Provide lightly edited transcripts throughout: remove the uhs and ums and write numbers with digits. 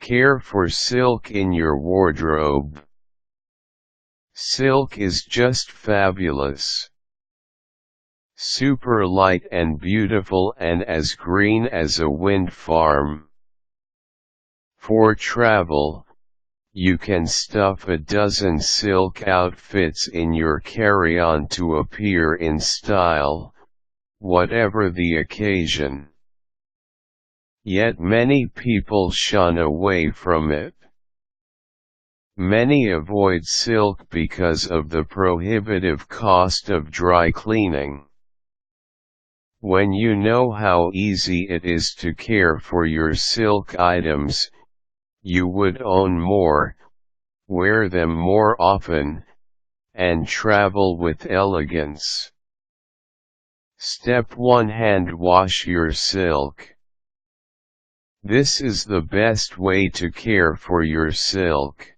Care for silk in your wardrobe. Silk is just fabulous. Super light and beautiful and as green as a wind farm. For travel, you can stuff a dozen silk outfits in your carry-on to appear in style, whatever the occasion. Yet many people shun away from it. Many avoid silk because of the prohibitive cost of dry cleaning. When you know how easy it is to care for your silk items, you would own more, wear them more often, and travel with elegance. Step 1. Hand wash your silk. This is the best way to care for your silk.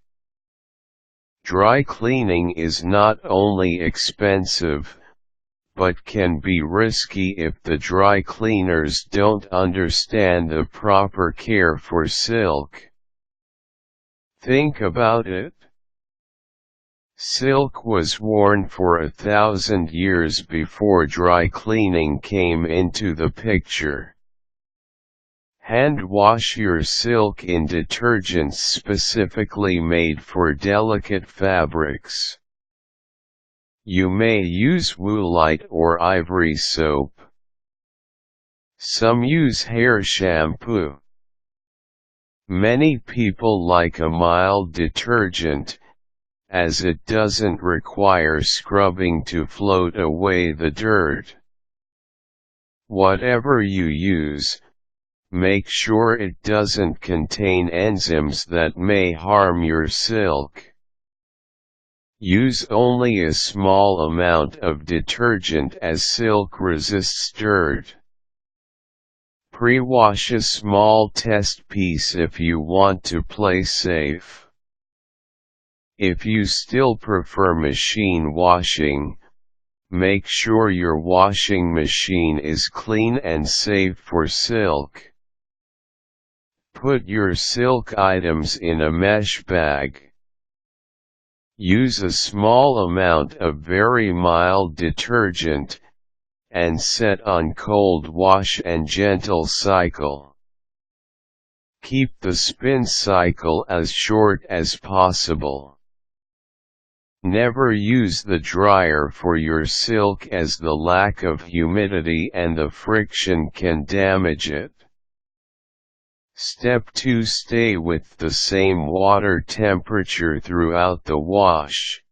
Dry cleaning is not only expensive, but can be risky if the dry cleaners don't understand the proper care for silk. Think about it. Silk was worn for 1,000 years before dry cleaning came into the picture. Hand wash your silk in detergents specifically made for delicate fabrics. You may use Woolite or Ivory soap. Some use hair shampoo. Many people like a mild detergent, as it doesn't require scrubbing to float away the dirt. Whatever you use, make sure it doesn't contain enzymes that may harm your silk. Use only a small amount of detergent as silk resists dirt. Pre-wash a small test piece if you want to play safe. If you still prefer machine washing, make sure your washing machine is clean and safe for silk. Put your silk items in a mesh bag. Use a small amount of very mild detergent, and set on cold wash and gentle cycle. Keep the spin cycle as short as possible. Never use the dryer for your silk as the lack of humidity and the friction can damage it. Step 2. Stay with the same water temperature throughout the wash.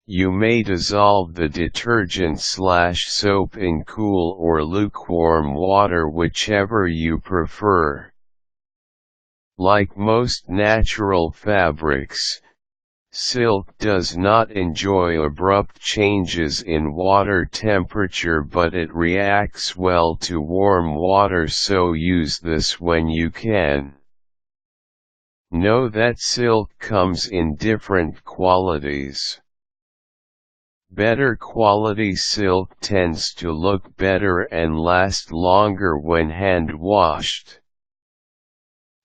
You may dissolve the detergent/soap in cool or lukewarm water, whichever you prefer. Like most natural fabrics, silk does not enjoy abrupt changes in water temperature, but it reacts well to warm water, so use this when you can. Know that silk comes in different qualities. Better quality silk tends to look better and last longer when hand washed.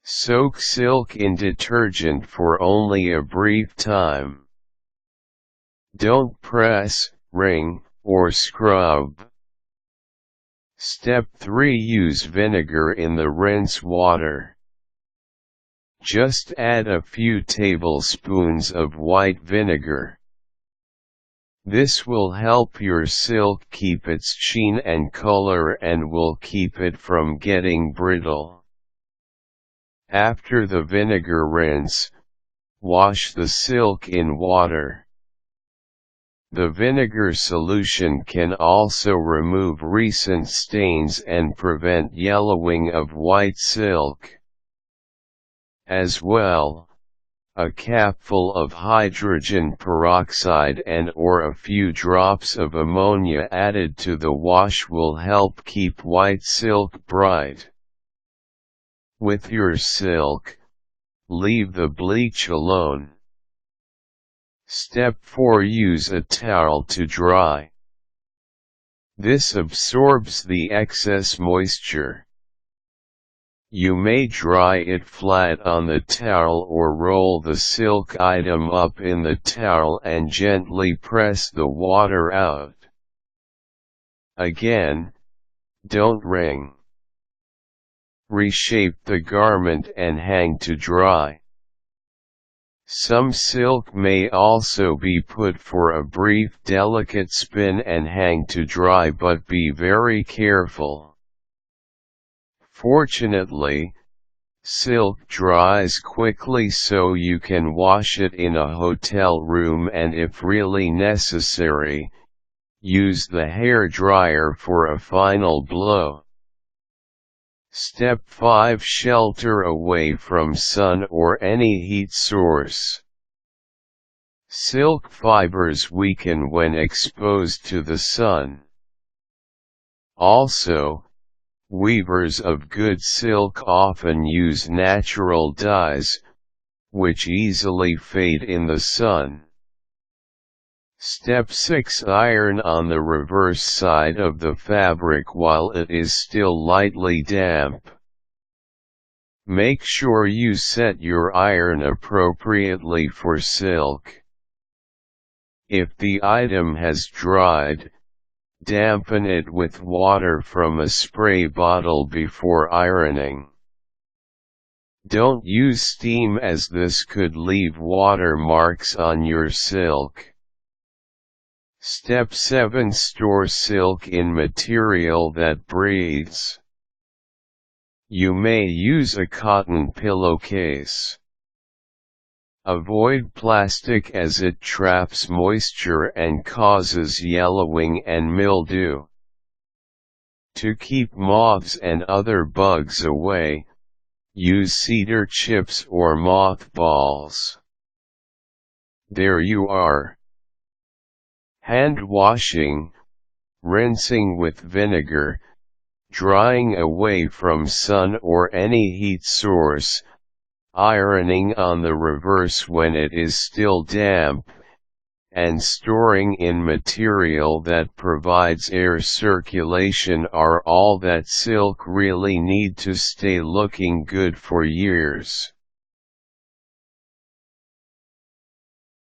Soak silk in detergent for only a brief time. Don't press, wring, or scrub. Step 3. Use vinegar in the rinse water. Just add a few tablespoons of white vinegar. This will help your silk keep its sheen and color and will keep it from getting brittle. After the vinegar rinse, wash the silk in water. The vinegar solution can also remove recent stains and prevent yellowing of white silk. As well, a capful of hydrogen peroxide and/or a few drops of ammonia added to the wash will help keep white silk bright. With your silk, leave the bleach alone. Step 4. Use a towel to dry. This absorbs the excess moisture. You may dry it flat on the towel or roll the silk item up in the towel and gently press the water out. Again, don't wring. Reshape the garment and hang to dry. Some silk may also be put for a brief delicate spin and hang to dry, but be very careful. Fortunately, silk dries quickly, so you can wash it in a hotel room, and if really necessary, use the hair dryer for a final blow. Step 5. Shelter away from sun or any heat source. Silk fibers weaken when exposed to the sun. Also, weavers of good silk often use natural dyes, which easily fade in the sun. Step 6. Iron on the reverse side of the fabric while it is still lightly damp. Make sure you set your iron appropriately for silk. If the item has dried, dampen it with water from a spray bottle before ironing. Don't use steam, as this could leave water marks on your silk. Step 7. Store silk in material that breathes. You may use a cotton pillowcase. Avoid plastic, as it traps moisture and causes yellowing and mildew. To keep moths and other bugs away, use cedar chips or mothballs. There you are. Hand washing, rinsing with vinegar, drying away from sun or any heat source, ironing on the reverse when it is still damp, and storing in material that provides air circulation are all that silk really need to stay looking good for years.